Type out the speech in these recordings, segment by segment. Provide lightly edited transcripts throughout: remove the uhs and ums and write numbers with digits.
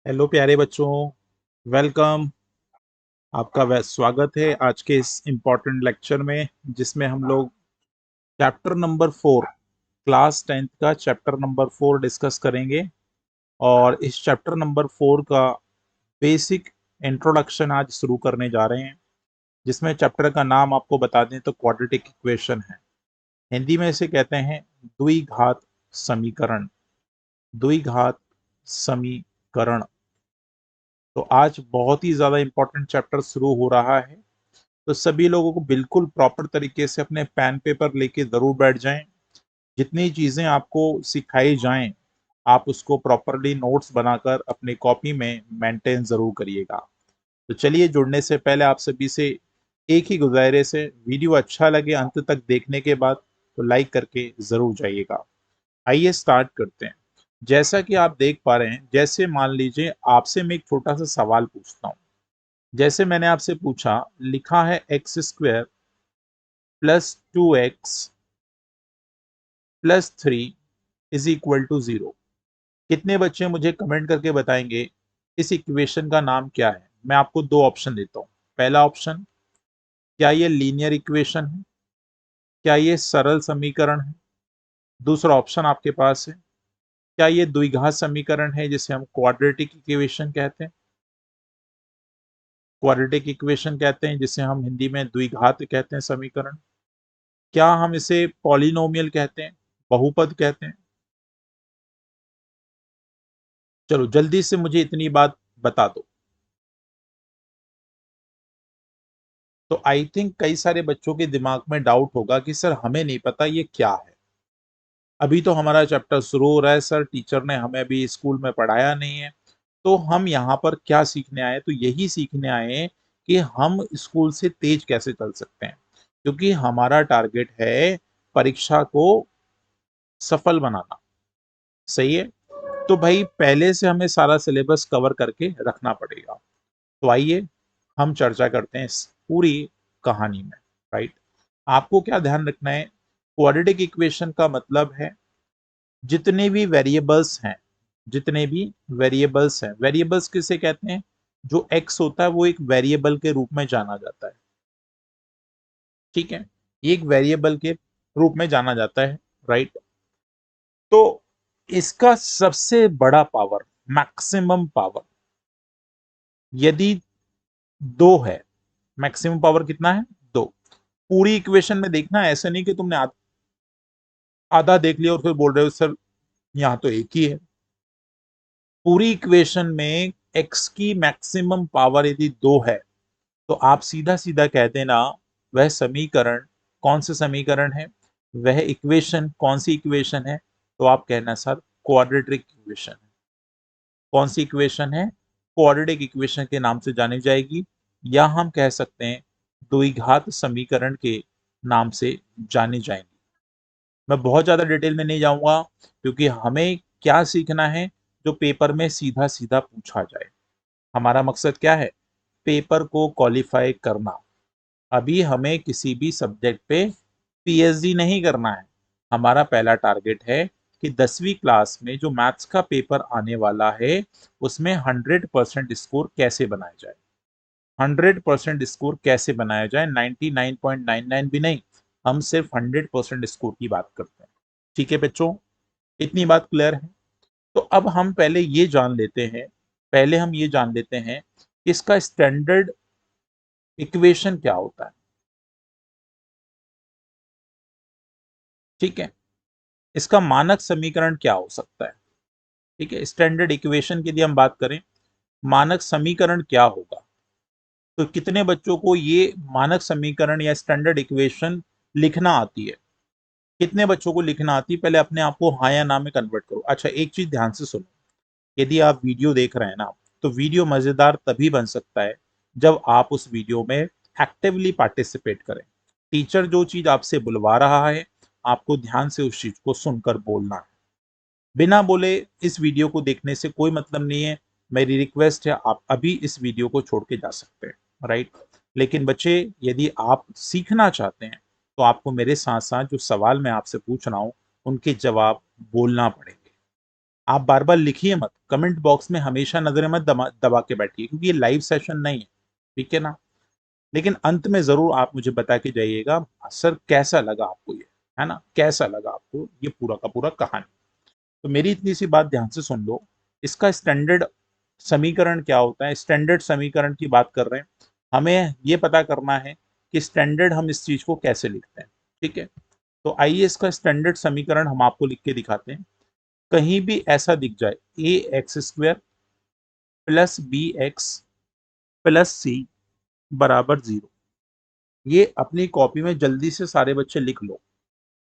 Hello प्यारे बच्चों, welcome. आपका स्वागत है आज के इस इम्पोर्टेंट लेक्चर में, जिसमें हम लोग चैप्टर नंबर 4, क्लास 10th का चैप्टर नंबर 4 डिस्कस करेंगे। और इस चैप्टर नंबर 4 का बेसिक इंट्रोडक्शन आज शुरू करने जा रहे हैं, जिसमें चैप्टर का नाम आपको बता दें तो क्वाड्रेटिक इक्वेशन है। हिंदी में इसे कहते हैं द्विघात समीकरण। द्विघात समीकरण। तो आज बहुत ही ज्यादा इंपॉर्टेंट चैप्टर शुरू हो रहा है, तो सभी लोगों को बिल्कुल प्रॉपर तरीके से अपने पेन पेपर लेके जरूर बैठ जाएं। जितनी चीजें आपको सिखाई जाएं, आप उसको प्रॉपरली नोट्स बनाकर अपनी कॉपी में मेंटेन जरूर करिएगा। तो चलिए, जुड़ने से पहले आप सभी से एक ही गुजारिश है, वीडियो अच्छा लगे अंत तक देखने के बाद तो लाइक करके जरूर जाइएगा। आइए स्टार्ट करते हैं। जैसा कि आप देख पा रहे हैं, जैसे मान लीजिए आपसे मैं एक छोटा सा सवाल पूछता हूँ। जैसे मैंने आपसे पूछा, लिखा है x² +2x +3 is equal to 0। कितने बच्चे मुझे कमेंट करके बताएंगे इस इक्वेशन का नाम क्या है? मैं आपको दो ऑप्शन देता हूँ। पहला ऑप्शन, क्या ये लीनियर इक्वेशन है? क्या ये सरल समीकरण है? दूसरा ऑप्शन आपके पास है, क्या ये द्विघात समीकरण है, जिसे हम क्वाड्रेटिक इक्वेशन कहते हैं। क्वाड्रेटिक इक्वेशन कहते हैं जिसे हम हिंदी में द्विघात कहते हैं समीकरण। क्या हम इसे पॉलिनोमियल कहते हैं, बहुपद कहते हैं? चलो जल्दी से मुझे इतनी बात बता दो। तो आई थिंक कई सारे बच्चों के दिमाग में डाउट होगा कि सर हमें नहीं पता ये क्या है। अभी तो हमारा चैप्टर शुरू हो रहा है सर, टीचर ने हमें अभी स्कूल में पढ़ाया नहीं है। तो हम यहाँ पर क्या सीखने आए? तो यही सीखने आए हैं कि हम स्कूल से तेज कैसे चल सकते हैं, क्योंकि हमारा टारगेट है परीक्षा को सफल बनाना। सही है। तो भाई पहले से हमें सारा सिलेबस कवर करके रखना पड़ेगा। तो आइए हम चर्चा करते हैं इस पूरी कहानी में। राइट। आपको क्या ध्यान रखना है? क्वाड्रेटिक इक्वेशन का मतलब है जितने भी वेरिएबल्स हैं, जितने भी वेरिएबल्स हैं, वेरिएबल्स किसे कहते हैं? जो एक्स होता है वो एक वेरिएबल के रूप में जाना जाता है। ठीक है, एक वेरिएबल के रूप में जाना जाता है। राइट। तो इसका सबसे बड़ा पावर, मैक्सिमम पावर, यदि दो है, मैक्सिमम पावर कितना है? दो। पूरी इक्वेशन में देखना, ऐसा नहीं कि तुमने आधा देख लिया और फिर बोल रहे हो सर यहाँ तो एक ही है। पूरी इक्वेशन में x की मैक्सिमम पावर यदि दो है, तो आप सीधा सीधा कहते हैं ना, वह समीकरण कौन से समीकरण है, वह इक्वेशन कौन सी इक्वेशन है? तो आप कहना सर क्वाड्रेटिक इक्वेशन है। कौन सी इक्वेशन है? क्वाड्रेटिक इक्वेशन के नाम से जानी जाएगी, या हम कह सकते हैं द्विघात समीकरण के नाम से जानी जाएंगी। मैं बहुत ज्यादा डिटेल में नहीं जाऊंगा, क्योंकि हमें क्या सीखना है जो पेपर में सीधा सीधा पूछा जाए। हमारा मकसद क्या है? पेपर को क्वालिफाई करना। अभी हमें किसी भी सब्जेक्ट पे पीएचडी नहीं करना है। हमारा पहला टारगेट है कि 10वीं क्लास में जो मैथ्स का पेपर आने वाला है, उसमें 100% स्कोर कैसे बनाया जाए। 100% स्कोर कैसे बनाया जाए, 99.99 भी नहीं, हम सिर्फ 100% स्कोर की बात करते हैं। ठीक है बच्चों, इतनी बात क्लियर है? तो अब हम पहले ये जान लेते हैं, पहले हम ये जान लेते हैं कि इसका स्टैंडर्ड इक्वेशन क्या होता है। ठीक है, इसका मानक समीकरण क्या हो सकता है? ठीक है, स्टैंडर्ड इक्वेशन की यदि हम बात करें, मानक समीकरण क्या होगा? तो कितने बच्चों को ये मानक समीकरण या स्टैंडर्ड इक्वेशन लिखना आती है? कितने बच्चों को लिखना आती है? पहले अपने आप को हाँ या ना में कन्वर्ट करो। अच्छा, एक चीज ध्यान से सुनो, यदि आप वीडियो देख रहे हैं ना, तो वीडियो मजेदार तभी बन सकता है जब आप उस वीडियो में एक्टिवली पार्टिसिपेट करें। टीचर जो चीज आपसे बुलवा रहा है, आपको ध्यान से उस चीज को सुनकर बोलना है। बिना बोले इस वीडियो को देखने से कोई मतलब नहीं है। मेरी रिक्वेस्ट है, आप अभी इस वीडियो को छोड़ के जा सकते हैं। राइट। लेकिन बच्चे, यदि आप सीखना चाहते हैं, तो आपको मेरे साथ साथ जो सवाल मैं आपसे पूछ रहा हूं, उनके जवाब बोलना पड़ेंगे। आप बार बार लिखिए मत, कमेंट बॉक्स में हमेशा नजरें मत दबा के बैठिए, क्योंकि ये लाइव सेशन नहीं है, ठीक है ना। लेकिन अंत में जरूर आप मुझे बता के जाइएगा सर कैसा लगा आपको ये, है ना, कैसा लगा आपको ये पूरा का पूरा कहानी। तो मेरी इतनी सी बात ध्यान से सुन लो, इसका स्टैंडर्ड समीकरण क्या होता है, स्टैंडर्ड समीकरण की बात कर रहे हैं, हमें ये पता करना है कि स्टैंडर्ड हम इस चीज को कैसे लिखते हैं, ठीक है। तो आइए इसका स्टैंडर्ड समीकरण हम आपको लिख के दिखाते हैं। कहीं भी ऐसा दिख जाए a x square plus B x plus c बराबर 0, ये अपनी कॉपी में जल्दी से सारे बच्चे लिख लो।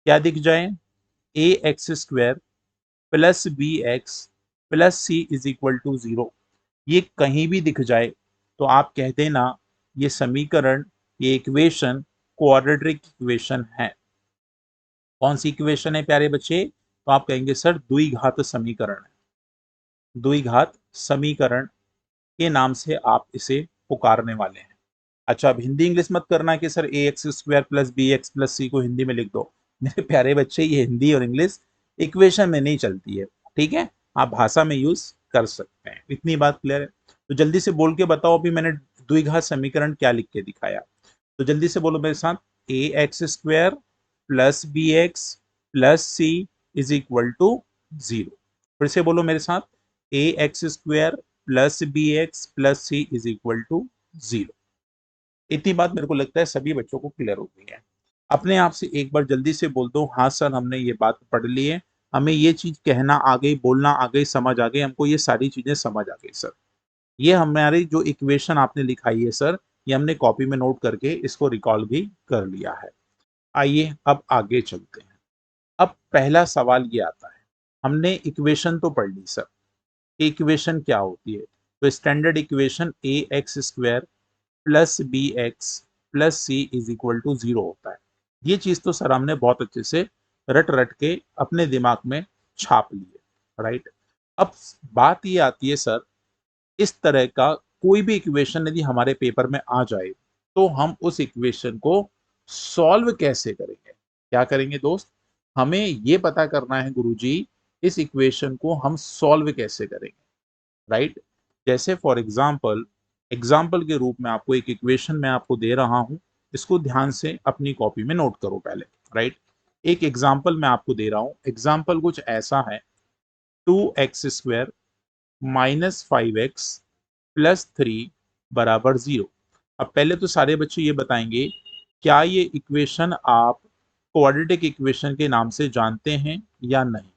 क्या दिख जाए, a x square plus B x plus C is equal to 0, ये कहीं भी दिख जाए तो आप कह देना ये समीकरण, ये इक्वेशन क्वाड्रेटिक इक्वेशन है। कौन सी इक्वेशन है प्यारे बच्चे, तो आप कहेंगे सर द्विघात समीकरण है। द्विघात समीकरण के नाम से आप इसे पुकारने वाले हैं। अच्छा, अब हिंदी इंग्लिश मत करना कि sir a x square plus B x plus c को हिंदी में लिख दो। मेरे प्यारे बच्चे, ये हिंदी और इंग्लिश इक्वेशन में नहीं चलती है, ठीक है। आप भाषा में यूज कर सकते हैं, इतनी बात क्लियर है। तो जल्दी से बोल के बताओ, अभी मैंने द्विघात समीकरण क्या लिख के दिखाया, तो जल्दी से बोलो मेरे साथ, a x square plus B x plus C is equal to 0। फिर से बोलो मेरे साथ, a x square plus B x plus C is equal to 0। इतनी बात मेरे को लगता है सभी बच्चों को क्लियर हो गई है। अपने आप से एक बार जल्दी से बोल दो, हाँ सर हमने ये बात पढ़ ली है, हमें ये चीज कहना आ गई, बोलना आ गई, समझ आ गई, हमको ये सारी चीजें समझ आ गई सर। ये हमारी जो इक्वेशन आपने लिखाई है सर, ये हमने कॉपी में नोट करके इसको रिकॉल भी कर लिया है। आइए अब आगे चलते हैं। अब पहला सवाल ये आता है, हमने इक्वेशन तो पढ़ ली सर, इक्वेशन क्या होती है, तो standard equation A x square plus B x plus C is equal to 0 होता है। ये चीज तो सर हमने बहुत अच्छे से रट रट के अपने दिमाग में छाप ली है, राइट। अब बात ये आती है सर, इस तरह का कोई भी इक्वेशन यदि हमारे पेपर में आ जाए तो हम उस इक्वेशन को सॉल्व कैसे करेंगे। क्या करेंगे दोस्त, हमें ये पता करना है गुरुजी, इस इक्वेशन को हम सॉल्व कैसे करेंगे, राइट। जैसे फॉर एग्जाम्पल, एग्जाम्पल के रूप में आपको एक इक्वेशन मैं आपको दे रहा हूं, इसको ध्यान से अपनी कॉपी में नोट करो पहले, राइट। एक एग्जाम्पल मैं आपको दे रहा हूं, एग्जाम्पल कुछ ऐसा है, 2x² माइनस 5x प्लस 3 बराबर 0। अब पहले तो सारे बच्चे ये बताएंगे, क्या ये इक्वेशन आप क्वाड्रेटिक इक्वेशन के नाम से जानते हैं या नहीं।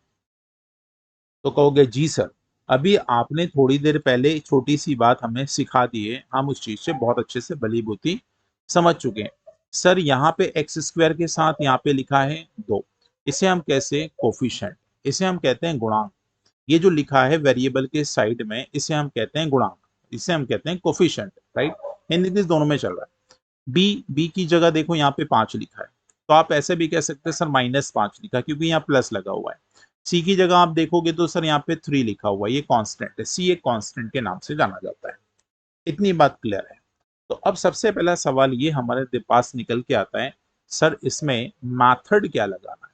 तो कहोगे जी सर, अभी आपने थोड़ी देर पहले छोटी सी बात हमें सिखा दी है, हम उस चीज से बहुत अच्छे से भली बुद्धि समझ चुके हैं। सर यहाँ पे एक्स स्क्वायर के साथ यहाँ पे लिखा है 2, इसे हम कैसे, कोफिशिएंट, इसे हम कहते हैं गुणांक। ये जो लिखा है वेरिएबल के साइड में, इसे हम कहते हैं गुणांक, इसे हम कहते हैं कोफिशिएंट, राइट। हिंदी इंग्लिश दोनों में चल रहा है। बी की जगह देखो यहाँ पे 5 लिखा है, तो आप ऐसे भी कह सकते हैं सर -5 लिखा, क्योंकि यहाँ प्लस लगा हुआ है। सी की जगह आप देखोगे तो सर यहाँ पे 3 लिखा हुआ है, ये कांस्टेंट है, सी एक कांस्टेंट के नाम से जाना जाता है। इतनी बात क्लियर है। तो अब सबसे पहला सवाल ये हमारे पास निकल के आता है, सर इसमें मेथड क्या लगाना है।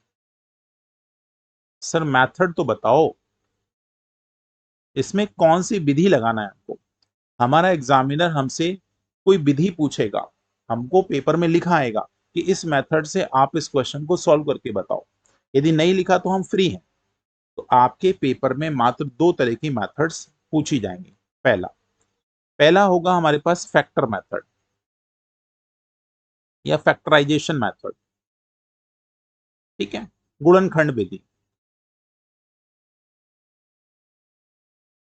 सर मेथड तो बताओ, इसमें कौन सी विधि लगाना है हमको। हमारा एग्जामिनर हमसे कोई विधि पूछेगा, हमको पेपर में लिखा आएगा कि इस मेथड से आप इस क्वेश्चन को सॉल्व करके बताओ। यदि नहीं लिखा तो हम फ्री हैं। तो आपके पेपर में मात्र 2 तरह की मेथड्स पूछी जाएंगी। पहला पहला होगा हमारे पास फैक्टर मेथड या फैक्टराइजेशन मेथड, ठीक है, गुणनखंड विधि।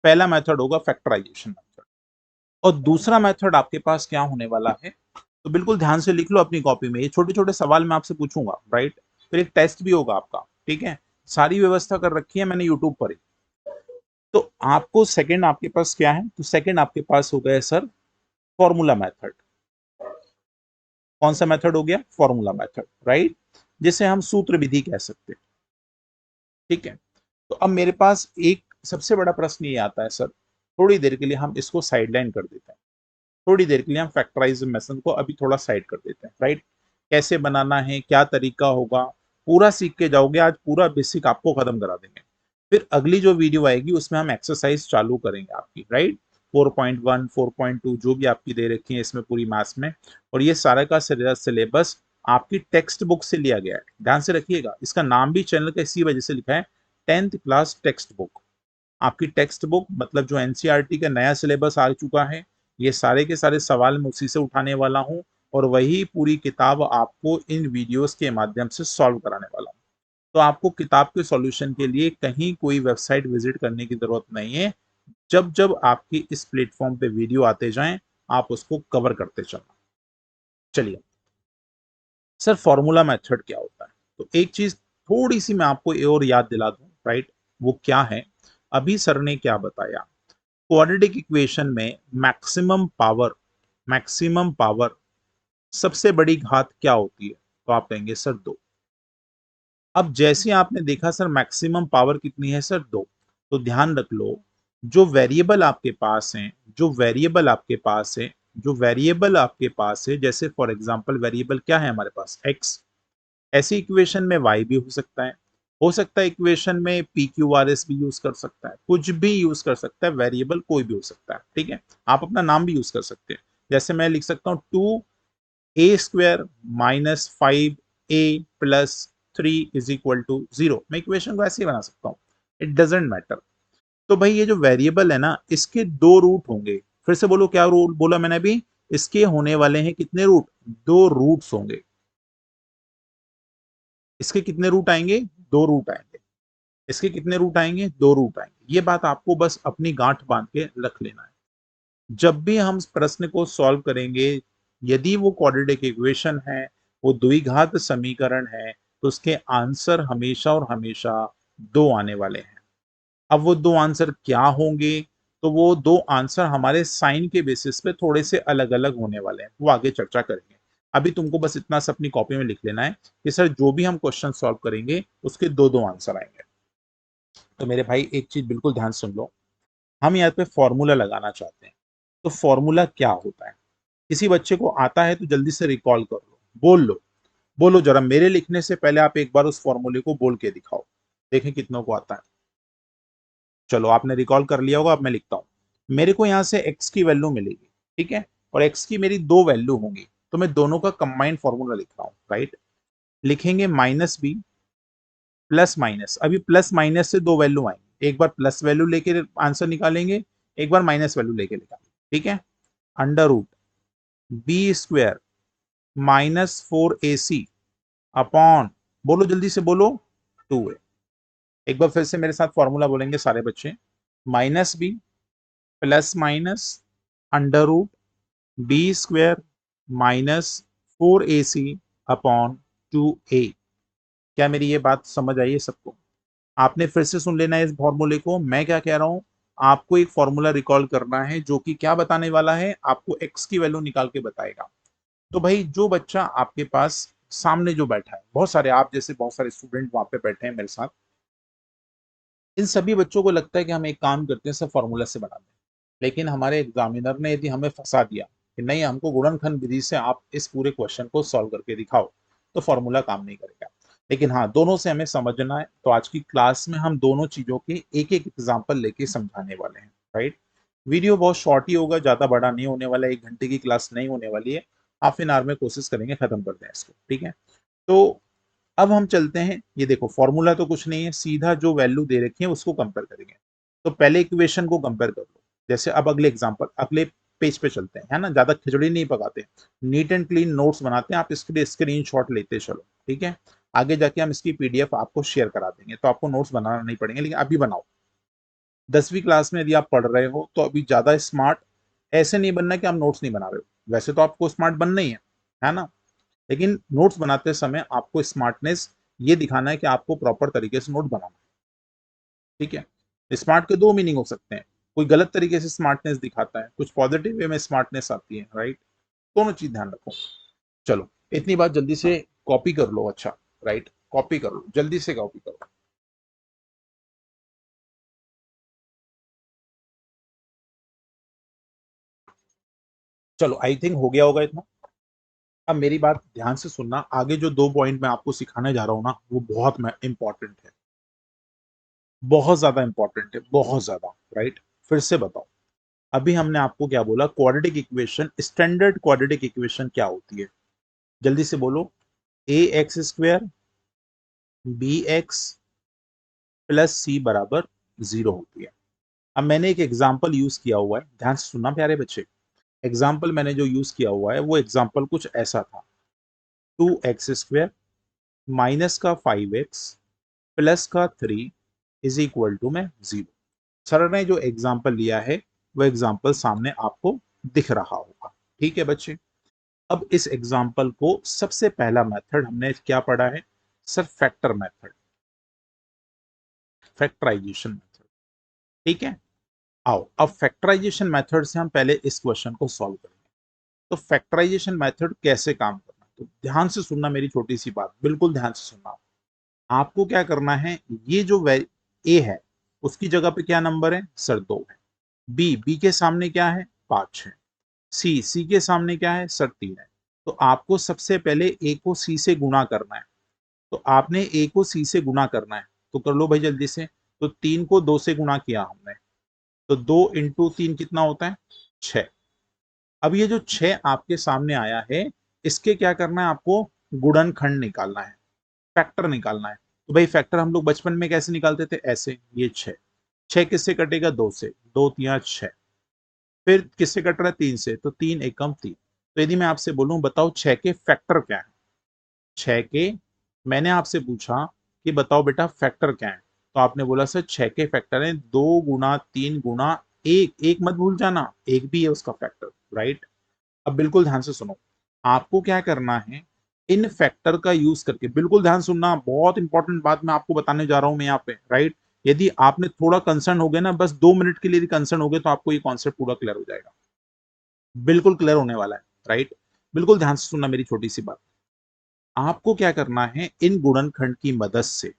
पहला मेथड होगा फैक्टराइजेशन मेथड। और दूसरा मेथड आपके पास क्या होने वाला है, तो बिल्कुल ध्यान से लिख लो अपनी कॉपी में, ये छोटे छोटे सवाल मैं आपसे पूछूंगा, राइट। फिर एक टेस्ट भी होगा आपका, ठीक है। सारी व्यवस्था कर रखी है मैंने यूट्यूब पर ही। तो आपको सेकंड आपके पास क्या है, तो सेकंड आपके पास हो गया सर फॉर्मूला मेथड। कौन सा मेथड हो गया, फॉर्मूला मेथड, राइट, जिसे हम सूत्र विधि कह सकते हैं, ठीक है। तो अब मेरे पास एक सबसे बड़ा प्रश्न ये आता है सर, थोड़ी देर के लिए हम इसको साइडलाइन कर देते हैं, थोड़ी देर के लिए हम फैक्टराइज मेथड को अभी थोड़ा साइड कर देते हैं, राइट। कैसे बनाना है, क्या तरीका होगा, पूरा सीख के जाओगे, आज पूरा बेसिक आपको खत्म करा देंगे। फिर अगली जो वीडियो आएगी उसमें हम एक्सरसाइज चालू करेंगे आपकी, राइट। 4.1 4.2 जो भी आपकी दे रखी है इसमें पूरी मैथ्स में, और ये सारा का सिलेबस आपकी टेक्स्ट बुक से लिया गया है। ध्यान से रखिएगा, इसका नाम भी चैनल का इसी वजह से लिखा है 10th क्लास टेक्स्ट बुक। आपकी टेक्स्ट बुक मतलब जो एनसीईआरटी का नया सिलेबस आ चुका है, ये सारे के सारे सवाल मैं उसी से उठाने वाला हूँ, और वही पूरी किताब आपको इन वीडियोस के माध्यम से सॉल्व कराने वाला हूँ। तो आपको किताब के सॉल्यूशन के लिए कहीं कोई वेबसाइट विजिट करने की जरूरत नहीं है। जब जब आपकी इस प्लेटफॉर्म पे वीडियो आते जाएं, आप उसको कवर करते चलना। चलिए सर, फॉर्मूला मेथड क्या होता है? तो एक चीज थोड़ी सी मैं आपको और याद दिला दूं, राइट। वो क्या है? अभी सर ने क्या बताया, क्वाड्रेटिक इक्वेशन में मैक्सिमम पावर सबसे बड़ी घात क्या होती है? तो आप कहेंगे सर 2। अब जैसे आपने देखा सर मैक्सिमम पावर कितनी है सर 2, तो ध्यान रख लो, जो वेरिएबल आपके पास है जो वेरिएबल आपके पास है जो वेरिएबल आपके पास है, जैसे फॉर एग्जांपल वेरिएबल क्या है हमारे पास x, ऐसी इक्वेशन में y भी हो सकता है इक्वेशन में पी क्यू आर एस भी यूज कर सकता है, कुछ भी यूज कर सकता है, वेरिएबल कोई भी हो सकता है, ठीक है। आप अपना नाम भी यूज कर सकते हैं, जैसे मैं लिख सकता हूँ 2a² minus 5a plus 3 is equal to 0। मैं इक्वेशन को ऐसे ही बना सकता हूँ, इट डजेंट मैटर। तो भाई ये जो वेरिएबल है ना, इसके दो रूट होंगे। फिर से बोलो, क्या रूट बोला मैंने अभी? इसके होने वाले हैं कितने रूट? दो रूट्स होंगे। इसके कितने रूट आएंगे? दो रूट आएंगे। इसके कितने रूट आएंगे? दो रूट आएंगे। ये बात आपको बस अपनी गांठ बांध के रख लेना है। जब भी हम प्रश्न को सॉल्व करेंगे, यदि वो क्वाड्रेटिक इक्वेशन है, वो द्विघात समीकरण है, तो उसके आंसर हमेशा और हमेशा दो आने वाले हैं। अब वो दो आंसर क्या होंगे? तो वो दो आंसर हमारे साइन के बेसिस पे थोड़े से अलग अलग होने वाले हैं, वो आगे चर्चा करेंगे। अभी तुमको बस इतना सा अपनी कॉपी में लिख लेना है कि सर जो भी हम क्वेश्चन सॉल्व करेंगे उसके दो दो आंसर आएंगे। तो मेरे भाई एक चीज बिल्कुल ध्यान सुन लो, हम यहाँ पे फॉर्मूला लगाना चाहते हैं। तो फॉर्मूला क्या होता है? किसी बच्चे को आता है तो जल्दी से रिकॉल कर लो, बोल लो। बोलो जरा, मेरे लिखने से पहले आप एक बार उस फॉर्मूले को बोल के दिखाओ, देखें कितनों को आता है। चलो आपने रिकॉल कर लिया होगा, अब मैं लिखता हूँ। मेरे को यहाँ से x की वैल्यू मिलेगी, ठीक है, और x की मेरी दो वैल्यू होंगी, तो मैं दोनों का कंबाइंड फॉर्मूला लिख रहा हूँ, राइट। लिखेंगे माइनस बी प्लस माइनस, अभी प्लस माइनस से दो वैल्यू आएंगे, एक बार प्लस वैल्यू लेके आंसर निकालेंगे, एक बार माइनस वैल्यू लेके निकालेंगे, ठीक है। Under root b² minus 4ac upon, बोलो जल्दी से बोलो, 2a। एक बार फिर से मेरे साथ फॉर्मूला बोलेंगे सारे बच्चे, minus b plus minus under root b² minus 4ac upon 2a। क्या मेरी ये बात समझ आई है सबको? आपने फिर से सुन लेना है इस फॉर्मूले को, मैं क्या कह रहा हूं, आपको एक फॉर्मूला रिकॉल करना है जो कि क्या बताने वाला है, आपको x की वैल्यू निकाल के बताएगा। तो भाई जो बच्चा आपके पास सामने जो बैठा है, बहुत सारे आप जैसे बहुत सारे स्टूडेंट वहां पे बैठे हैं मेरे साथ, इन सभी बच्चों को लगता है कि हम एक काम करते हैं, सब फॉर्मूला से बना दें। लेकिन हमारे एग्जामिनर ने यदि हमें फंसा दिया कि नहीं, हमको गुणनखंड विधि से आप इस पूरे क्वेश्चन को सॉल्व करके दिखाओ, तो फॉर्मूला काम नहीं करेगा। लेकिन हाँ, दोनों से हमें समझना है, तो आज की क्लास में हम दोनों चीजों के एक एक एग्जाम्पल लेके समझाने वाले हैं, राइट। वीडियो बहुत शॉर्ट ही होगा, ज्यादा बड़ा नहीं होने वाला, 1 घंटे की क्लास नहीं होने वाली है। हाफ एन आवर में कोशिश करेंगे खत्म कर दें इसको, ठीक है। तो अब हम चलते हैं, ये देखो फॉर्मूला तो कुछ नहीं है, सीधा जो वैल्यू दे रखी है उसको कंपेयर करेंगे। तो पहले इक्वेशन को कंपेयर कर लो। जैसे अब अगले एग्जांपल, अगले पेज पे चलते हैं, है ना, ज्यादा खिचड़ी नहीं पकाते, नीट एंड क्लीन नोट्स बनाते हैं, आप इसके लिए स्क्रीनशॉट लेते चलो, ठीक है। आगे जाके हम इसकी पीडीएफ आपको शेयर करा देंगे, तो आपको नोट्स बनाना नहीं पड़ेंगे, लेकिन अभी बनाओ। 10वीं क्लास में यदि आप पढ़ रहे हो तो अभी ज्यादा स्मार्ट ऐसे नहीं बनना कि आप नोट्स नहीं बना रहे हो, वैसे तो आपको स्मार्ट बनना ही है ना। लेकिन नोट्स बनाते समय आपको स्मार्टनेस ये दिखाना है कि आपको प्रॉपर तरीके से नोट बनाना है, ठीक है। स्मार्ट के दो मीनिंग हो सकते हैं, कोई गलत तरीके से स्मार्टनेस दिखाता है, कुछ पॉजिटिव वे में स्मार्टनेस आती है, राइट। दोनों चीज ध्यान रखो। चलो इतनी बात जल्दी से कॉपी कर लो, अच्छा, राइट, कॉपी कर लो, जल्दी से कॉपी करो। चलो आई थिंक हो गया होगा इतना। अब मेरी बात ध्यान से सुनना, आगे जो दो पॉइंट मैं आपको सिखाने जा रहा हूँ ना, वो बहुत इंपॉर्टेंट है। बहुत ज्यादा इंपॉर्टेंट है, बहुत ज्यादा, राइट। फिर से बताओ, अभी हमने आपको क्या बोला, quadratic equation, standard quadratic equation क्या होती है? जल्दी से बोलो। A x square b x plus c बराबर 0 होती है। अब मैंने एक एग्जाम्पल यूज किया हुआ है, ध्यान से सुनना प्यारे बच्चे। एग्जाम्पल मैंने जो यूज किया हुआ है वो एग्जाम्पल कुछ ऐसा था, 2x² माइनस का 5x प्लस का 3 इज इक्वल टू में 0। सर ने जो एग्जाम्पल लिया है वो एग्जाम्पल सामने आपको दिख रहा होगा, ठीक है बच्चे। अब इस एग्जाम्पल को सबसे पहला मेथड हमने क्या पढ़ा है sir? Factor method, factorisation method, ठीक है। आओ अब फैक्टराइजेशन मेथड से हम पहले इस क्वेश्चन को सॉल्व करेंगे। तो फैक्टराइजेशन मेथड कैसे काम करना, तो ध्यान से सुनना मेरी छोटी सी बात, बिल्कुल ध्यान से सुनना। आपको क्या करना है, ये जो ए है उसकी जगह पे क्या नंबर है सर? 2 है। बी के सामने क्या है? 5 है। सी के सामने क्या है सर? 3 है। तो आपको सबसे पहले ए को सी से गुणा करना है। तो आपने ए को सी से गुणा करना है, तो कर लो भाई जल्दी से। तो 3 को 2 से गुणा किया हमने, तो 2 × 3 कितना होता है? 6। अब ये जो 6 आपके सामने आया है, इसके क्या करना है आपको? गुणनखंड निकालना है, फैक्टर निकालना है। तो भाई फैक्टर हम लोग बचपन में कैसे निकालते थे? ऐसे, ये 6। 6 किससे कटेगा? 2 से, 2 3 6। फिर किससे कट रहा है? 3 से, तो 3 एकम 3। तो यदि मैं आपसे बोलूं बताओ 6 के फैक्टर क्या है? 6 के, मैंने आपसे पूछा कि बताओ बेटा फैक्टर क्या है, तो आपने बोला सर 6 के फैक्टर है 2 × 3 × 1। एक मत भूल जाना, एक भी है उसका फैक्टर, राइट। अब बिल्कुल ध्यान से सुनो, आपको क्या करना है, इन फैक्टर का यूज करके, बिल्कुल ध्यान सुनना, बहुत इंपॉर्टेंट बात मैं आपको बताने जा रहा हूं मैं यहाँ पे, राइट। यदि आपने थोड़ा कंसर्न हो गए ना, बस 2 मिनट के लिए कंसर्न हो गए, तो आपको ये कॉन्सेप्ट पूरा क्लियर हो जाएगा, बिल्कुल क्लियर होने वाला है, राइट। बिल्कुल ध्यान से सुनना मेरी छोटी सी बात। आपको क्या करना है, इन गुणनखंड की मदद से,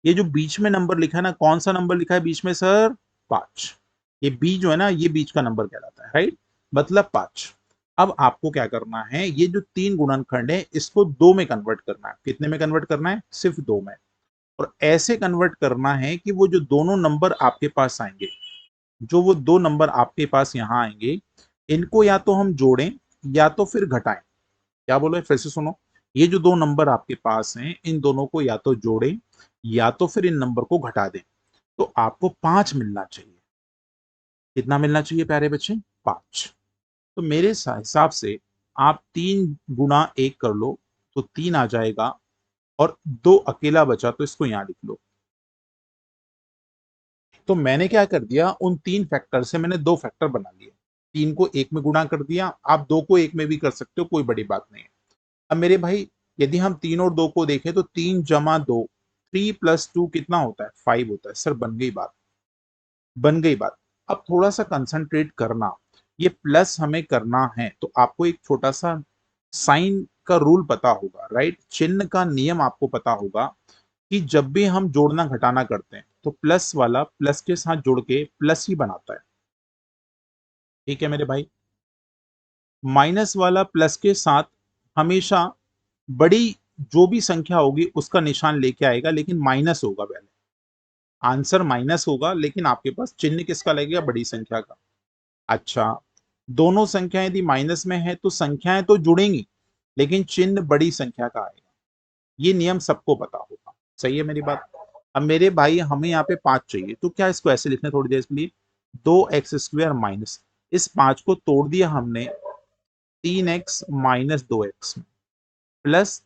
ये जो बीच में नंबर लिखा है ना, कौन सा नंबर लिखा है बीच में सर? 5। ये बी जो है ना, ये बीच का नंबर कहलाता है, राइट, मतलब 5। अब आपको क्या करना है, ये जो 3 गुणनखंड है इसको 2 में कन्वर्ट करना है। कितने में कन्वर्ट करना है? सिर्फ 2 में। और ऐसे कन्वर्ट करना है कि वो जो दोनों नंबर आपके पास आएंगे, जो वो 2 नंबर आपके पास यहाँ आएंगे, इनको या तो हम जोड़ें या तो फिर घटाएं। क्या बोलो, फिर से सुनो। ये जो 2 नंबर आपके पास हैं, इन दोनों को या तो जोड़ें या तो फिर इन नंबर को घटा दें, तो आपको 5 मिलना चाहिए। कितना मिलना चाहिए प्यारे बच्चे? 5। तो मेरे हिसाब से आप 3 × 1 कर लो, तो 3 आ जाएगा, और 2 अकेला बचा तो इसको यहां लिख लो। तो मैंने क्या कर दिया, उन 3 फैक्टर से मैंने 2 फैक्टर बना लिए। 3 को 1 में गुणा कर दिया, आप 2 को 1 में भी कर सकते हो, कोई बड़ी बात नहीं है। अब मेरे भाई, यदि हम 3 और 2 को देखें, तो 3 + 2, 3 + 2 कितना होता है? 5 होता है। सर बन गई बात, बन गई बात। अब थोड़ा सा कंसंट्रेट करना, ये प्लस हमें करना है, तो आपको एक छोटा सा साइन का रूल पता होगा, राइट, चिन्ह का नियम आपको पता होगा, कि जब भी हम जोड़ना घटाना करते हैं, तो प्लस वाला प्लस के साथ जुड़ के प्लस ही बनाता है, ठीक है मेरे भाई। माइनस वाला प्लस के साथ हमेशा बड़ी जो भी संख्या होगी उसका निशान लेके आएगा, लेकिन माइनस होगा पहले। आंसर माइनस होगा, लेकिन आपके पास चिन्ह किसका लगेगा? बड़ी संख्या का। अच्छा, दोनों संख्याएं यदि माइनस में है तो संख्याएं तो जुड़ेंगी, लेकिन चिन्ह बड़ी संख्या का आएगा। ये नियम सबको पता होगा, सही है मेरी बात। अब मेरे भाई हमें यहाँ पे 5 चाहिए, तो क्या इसको ऐसे लिखना है थोड़ी देर के लिए? 2x² माइनस, इस 5 को तोड़ दिया हमने 3x - 2x में, प्लस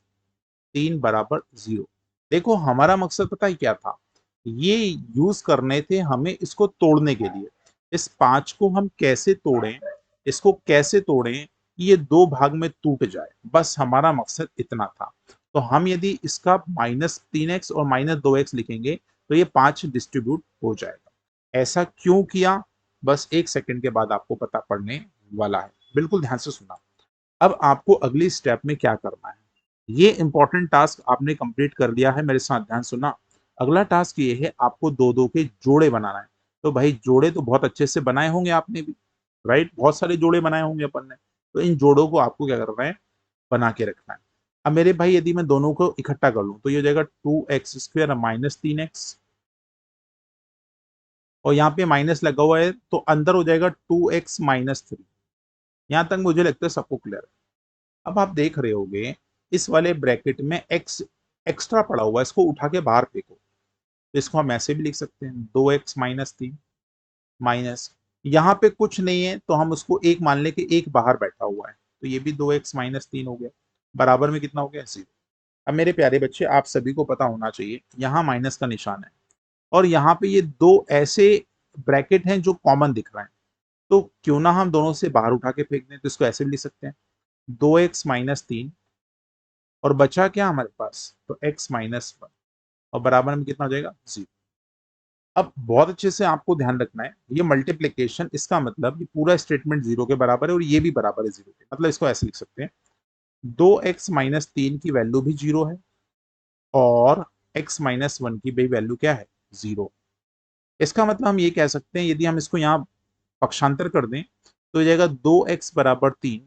3 बराबर 0। देखो हमारा मकसद पता है क्या था, ये यूज करने थे हमें इसको तोड़ने के लिए। इस 5 को हम कैसे तोड़ें, इसको कैसे तोड़ें, ये 2 भाग में टूट जाए, बस हमारा मकसद इतना था। तो हम यदि इसका -3x और -2x लिखेंगे, तो ये 5 डिस्ट्रीब्यूट हो जाएगा। ऐसा क्यों किया, बस 1 सेकंड के बाद आपको पता पड़ने वाला है, बिल्कुल ध्यान से सुना। अब आपको अगली स्टेप में क्या करना है, ये इंपॉर्टेंट टास्क आपने कंप्लीट कर लिया है, मेरे साथ ध्यान सुना। अगला टास्क ये है, आपको 2 2 के जोड़े बनाना है। तो भाई जोड़े तो बहुत अच्छे से बनाए होंगे आपने भी, राइट, बहुत सारे जोड़े बनाए होंगे अपन ने। तो इन जोड़ों को आपको क्या करना है, बना के रखना है। अब मेरे भाई यदि मैं दोनों को इकट्ठा कर लूं, तो ये हो जाएगा 2x² - 3x, और यहाँ पे माइनस लगा हुआ है तो अंदर हो जाएगा 2x-3। यहाँ तक मुझे लगता है सबको क्लियर है। अब आप देख रहे होगे इस वाले ब्रैकेट में x एक्स्ट्रा पड़ा हुआ है, इसको उठा के बाहर फेंको। तो इसको हम ऐसे भी लिख सकते हैं 2x-3 माइनस, यहाँ पे कुछ नहीं है तो हम उसको एक मान ले कि एक बाहर बैठा हुआ है, तो ये भी 2x-3 हो गया, बराबर में कितना हो गया 0। अब मेरे प्यारे बच्चे आप सभी को पता होना चाहिए यहाँ माइनस का निशान है और यहाँ पे ये दो ऐसे ब्रैकेट हैं जो कॉमन दिख रहे हैं, तो क्यों ना हम दोनों से बाहर उठा के फेंक दें। तो इसको ऐसे भी लिख सकते हैं 2x-3 और बचा क्या हमारे पास, तो x-1 और बराबर में कितना हो जाएगा 0। अब बहुत अच्छे से आपको ध्यान रखना है, ये मल्टीप्लिकेशन, इसका मतलब ये पूरा स्टेटमेंट 0 के बराबर है और ये भी बराबर है 0 के, मतलब इसको ऐसे लिख सकते हैं 2x-3 की वैल्यू भी 0 है और x-1 की भी वैल्यू क्या है 0। इसका मतलब हम ये कह सकते हैं यदि हम इसको यहाँ पक्षांतर कर दें तो हो जाएगा 2x=3,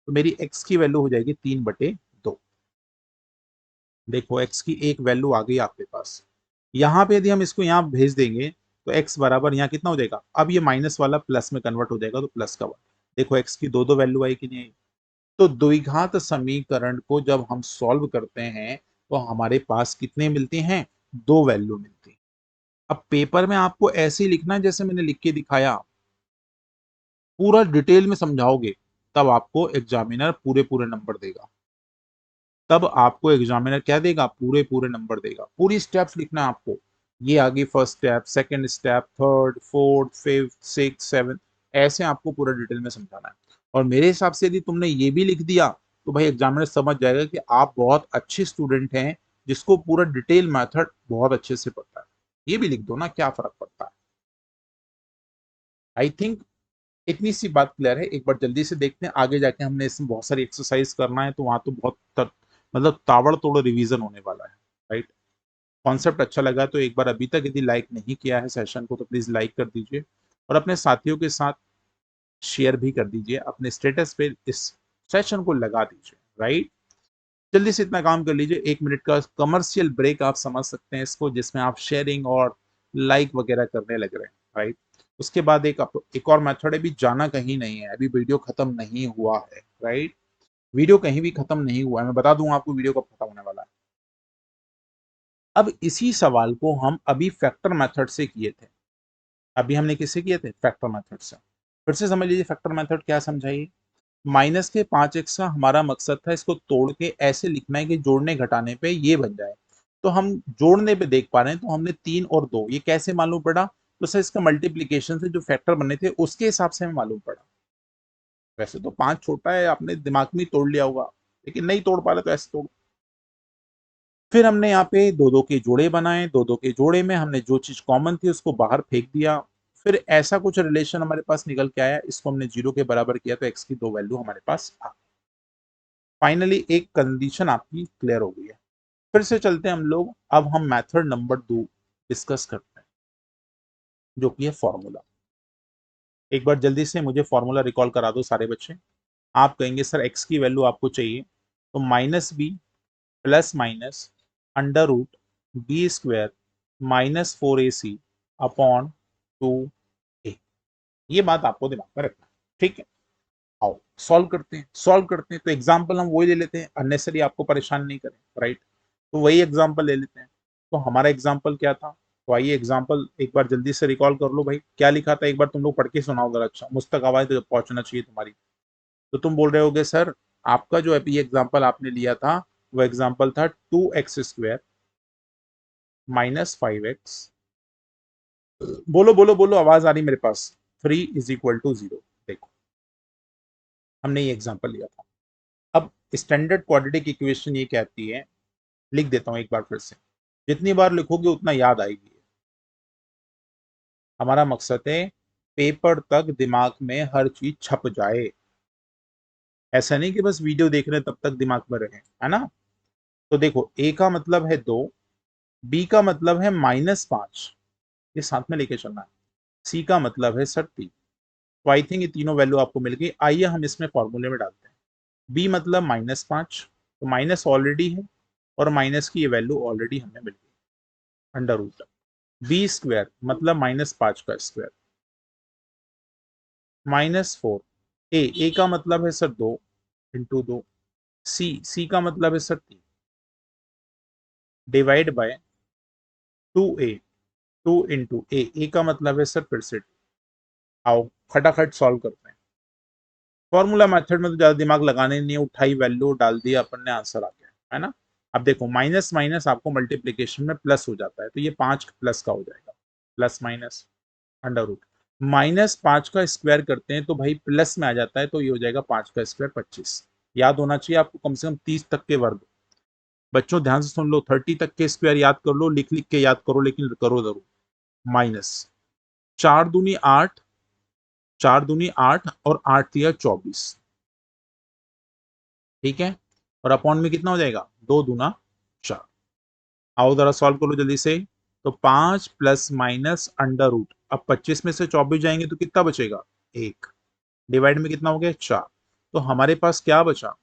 तो मेरी x की वैल्यू हो जाएगी 3/2। देखो x की एक वैल्यू आ गई आपके पास। यहाँ पे यदि हम इसको यहाँ भेज देंगे तो x बराबर यहाँ कितना हो जाएगा, अब ये माइनस वाला प्लस में कन्वर्ट हो जाएगा, तो प्लस का 1। देखो x की दो दो वैल्यू आई कि नहीं आई। तो द्विघात समीकरण को जब हम सॉल्व करते हैं तो हमारे पास कितने मिलते हैं, दो वैल्यू मिलती हैं। अब पेपर में आपको ऐसे ही लिखना है जैसे मैंने लिख के दिखाया, पूरा डिटेल में समझाओगे तब आपको एग्जामिनर पूरे पूरे नंबर देगा। तब आपको एग्जामिनर क्या देगा, पूरे पूरे नंबर देगा। पूरी स्टेप्स लिखना है आपको, ये आगे first step, second step, third, fourth, fifth, six, seven, ऐसे आपको पूरा डिटेल में समझाना है। और मेरे हिसाब से यदि तुमने ये भी लिख दिया तो भाई एग्जामिनर समझ जाएगा कि आप बहुत अच्छे स्टूडेंट हैं जिसको पूरा डिटेल मेथड बहुत अच्छे से पता है। ये भी लिख दो ना, क्या फर्क पड़ता है। आई थिंक इतनी सी बात क्लियर है। एक बार जल्दी से देखते हैं, आगे जाके हमने इसमें बहुत सारी एक्सरसाइज करना है तो वहां तो बहुत मतलब ताबड़तोड़ रिवीजन होने वाला है, राइट। कॉन्सेप्ट अच्छा लगा तो एक बार अभी तक यदि लाइक नहीं किया है सेशन को तो प्लीज लाइक कर दीजिए और अपने साथियों के साथ शेयर भी कर दीजिए, अपने स्टेटस पे इस सेशन को लगा दीजिए, राइट। जल्दी से इतना काम कर लीजिए, 1 मिनट का कमर्शियल ब्रेक आप समझ सकते हैं इसको, जिसमें आप शेयरिंग और लाइक वगैरह करने लग रहे हैं, राइट। उसके बाद एक और मेथड है, अभी जाना कहीं नहीं है, अभी वीडियो खत्म नहीं हुआ है, राइट। वीडियो कहीं भी खत्म नहीं हुआ है, मैं बता दूं आपको वीडियो कब खत्म होने वाला है। अब इसी सवाल को हम अभी फैक्टर मेथड से किए थे, अभी हमने किससे किए थे, फैक्टर मेथड से। फिर से समझ लीजिए फैक्टर मेथड क्या समझाइए। माइनस के 5x का हमारा मकसद था इसको तोड़ के ऐसे लिखना है कि जोड़ने घटाने पे ये बन जाए। तो हम जोड़ने पे देख पा रहे हैं तो हमने 3 और 2 ये कैसे मालूम पड़ा, तो सर इसका मल्टीप्लीकेशन से जो फैक्टर बने थे उसके हिसाब से हमें मालूम पड़ा। वैसे तो 5 छोटा है, आपने दिमाग में तोड़ लिया होगा, लेकिन नहीं तोड़ पा रहे तो ऐसे तोड़। फिर हमने यहाँ पे 2 2 के जोड़े बनाए, 2 2 के जोड़े में हमने जो चीज कॉमन थी उसको बाहर फेंक दिया। फिर ऐसा कुछ रिलेशन हमारे पास निकल के आया, इसको हमने 0 के बराबर किया तो x की 2 वैल्यू हमारे पास आ। फाइनली एक कंडीशन आपकी क्लियर हो गई है। फिर से चलते हैं हम लोग, अब हम मेथड नंबर 2 डिस्कस करते हैं जो कि है फॉर्मूला। एक बार जल्दी से मुझे फॉर्मूला रिकॉल करा दो सारे बच्चे। आप कहेंगे सर x की वैल्यू आपको चाहिए, तो -b plus minus √b² -4ac upon 2a। ये बात आपको दिमाग में रखना है, ठीक है। आओ सॉल्व करते हैं, तो एग्जाम्पल हम वही ले लेते हैं, अननेसरी आपको परेशान नहीं करें, राइट। तो वही एग्जाम्पल ले लेते हैं। तो हमारा एग्जाम्पल क्या था, तो आइए एग्जाम्पल एक बार जल्दी से रिकॉल कर लो भाई, क्या लिखा था एक बार तुम लोग पढ़ के सुनाओ जरा, अच्छा मुझ तक आवाज तो पहुंचना चाहिए तुम्हारी। तो तुम बोल रहे होगे सर आपका जो अभी एग्जाम्पल आपने लिया था वो एग्जाम्पल था 2x² -5x, बोलो बोलो बोलो आवाज आ रही मेरे पास, 3 = 0। देखो हमने ये एग्जाम्पल लिया था। अब स्टैंडर्ड क्वाड्रेटिक इक्वेशन ये कहती है, लिख देता हूं एक बार फिर से, जितनी बार लिखोगे उतना याद आएगी। हमारा मकसद है पेपर तक दिमाग में हर चीज छप जाए, ऐसा नहीं कि बस वीडियो देख रहे हैं तब तक दिमाग में रहे, है ना। तो देखो a का मतलब है 2, b का मतलब है -5, ये साथ में लेके चलना है, c का मतलब है 30। तो आई थिंक ये तीनों वैल्यू आपको मिल गई। आइए हम इसमें फॉर्मूले में डालते हैं। b मतलब -5, तो माइनस ऑलरेडी है और माइनस की ये वैल्यू ऑलरेडी हमें मिल गई, अंडर रूट। बी स्क्वायर मतलब -5 का स्क्वायर, -4। ए का मतलब है सर 2 इंटू 2, सी का मतलब है sir 3, divide by 2a, 2 into A का मतलब है सर फिर से, आओ खटाखट सॉल्व करते हैं। फॉर्मूला मेथड में तो ज्यादा दिमाग लगाने नहीं है, उठाई वैल्यू डाल दिया अपन ने, आंसर आ गया, है ना। अब देखो माइनस माइनस आपको मल्टीप्लीकेशन में प्लस हो जाता है, तो ये 5 प्लस का हो जाएगा, प्लस माइनस अंडर रूट, -5 का स्क्वायर करते हैं तो भाई प्लस में आ जाता है, तो ये हो जाएगा 5 का स्क्वायर 25। याद होना चाहिए आपको कम से कम 30 तक के वर्ग। बच्चों ध्यान से सुन लो, 30 तक के स्क्वायर याद कर लो, लिख लिख के याद करो, लेकिन करो जरूर। माइनस 4 दूनी 8, 4 दूनी 8 और 8 तिया 24, ठीक है। और अपॉन में कितना हो जाएगा, 2 दूना 4। आओ जरा सॉल्व करो जल्दी से। तो 5 प्लस माइनस अंडर रूट, अब 25 में से 24 जाएंगे तो कितना बचेगा, 1, डिवाइड में कितना हो गया 4। तो हमारे पास क्या बचा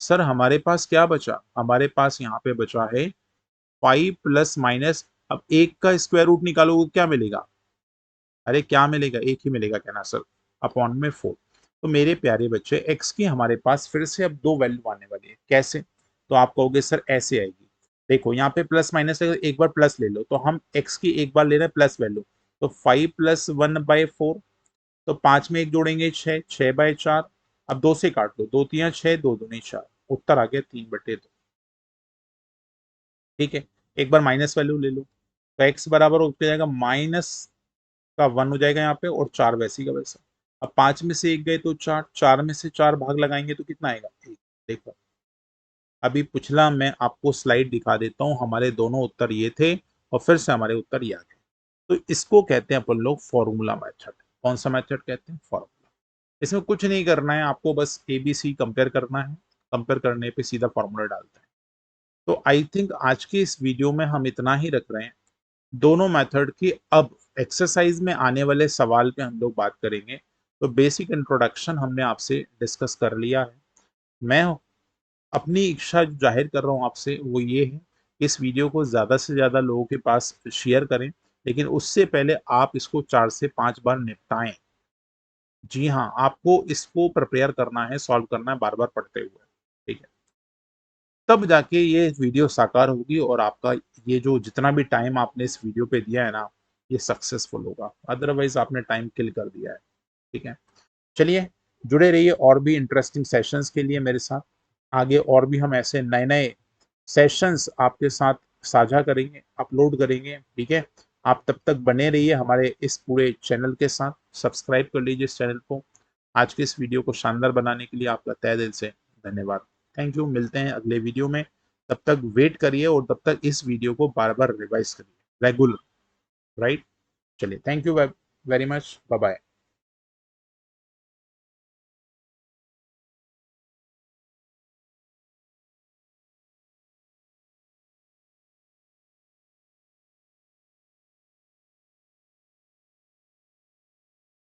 सर, हमारे पास क्या बचा, हमारे पास यहाँ पे बचा है 5 प्लस माइनस, अब 1 का स्क्वायर रूट निकालो क्या मिलेगा, अरे क्या मिलेगा, 1 ही मिलेगा क्या ना सर, अपॉन में 4। तो मेरे प्यारे बच्चे x की हमारे पास फिर से अब 2 वैल्यू आने वाली है, कैसे, तो आप कहोगे सर ऐसे आएगी। देखो यहाँ पे प्लस माइनस है, एक बार प्लस ले लो, तो हम x की एक बार ले रहे हैं प्लस वैल्यू, तो 5 प्लस 1/4, तो 5 में एक जोड़ेंगे 6, 6/4, अब 2 से काट लो, 2 तिया 6, 2 दूनी 4, उत्तर आ गया 3/2, ठीक है। एक बार माइनस वैल्यू ले लो, तो x बराबर हो जाएगा माइनस का 1 हो जाएगा यहाँ पे, और 4 वैसी का वैसा। अब 5 में से 1 गए तो 4, 4 में से 4 भाग लगाएंगे तो कितना आएगा, 1। देखो अभी पिछला मैं आपको स्लाइड दिखा देता हूँ, हमारे दोनों उत्तर ये थे और फिर से हमारे उत्तर ये आ गए। तो इसको कहते हैं अपन लोग फॉर्मूला मेथड। कौन सा मेथड कहते हैं, फॉर्मूला। इसमें कुछ नहीं करना है आपको, बस ABC कंपेयर करना है, कंपेयर करने पे सीधा फॉर्मूला डालते हैं। तो आई थिंक आज के इस वीडियो में हम इतना ही रख रहे हैं, दोनों मेथड की। अब एक्सरसाइज में आने वाले सवाल पे हम लोग बात करेंगे। तो बेसिक इंट्रोडक्शन हमने आपसे डिस्कस कर लिया है। मैं अपनी इच्छा जाहिर कर रहा हूँ आपसे, वो ये है कि इस वीडियो को ज़्यादा से ज़्यादा लोगों के पास शेयर करें, लेकिन उससे पहले आप इसको 4 से 5 बार निपटाएं। जी हाँ, आपको इसको प्रिपेयर करना है, सॉल्व करना है, बार बार पढ़ते हुए, ठीक है। तब जाके ये वीडियो साकार होगी और आपका ये जो जितना भी टाइम आपने इस वीडियो पे दिया है ना, ये सक्सेसफुल होगा। अदरवाइज आपने टाइम किल कर दिया है, ठीक है। चलिए जुड़े रहिए और भी इंटरेस्टिंग सेशंस के लिए मेरे साथ। आगे और भी हम ऐसे नए नए सेशंस आपके साथ साझा करेंगे, अपलोड करेंगे, ठीक है। आप तब तक बने रहिए हमारे इस पूरे चैनल के साथ, सब्सक्राइब कर लीजिए इस चैनल को। आज के इस वीडियो को शानदार बनाने के लिए आपका तहे दिल से धन्यवाद। थैंक यू, मिलते हैं अगले वीडियो में। तब तक वेट करिए और तब तक इस वीडियो को बार बार रिवाइज करिए रेगुलर, राइट। चलिए, thank you very much, bye bye.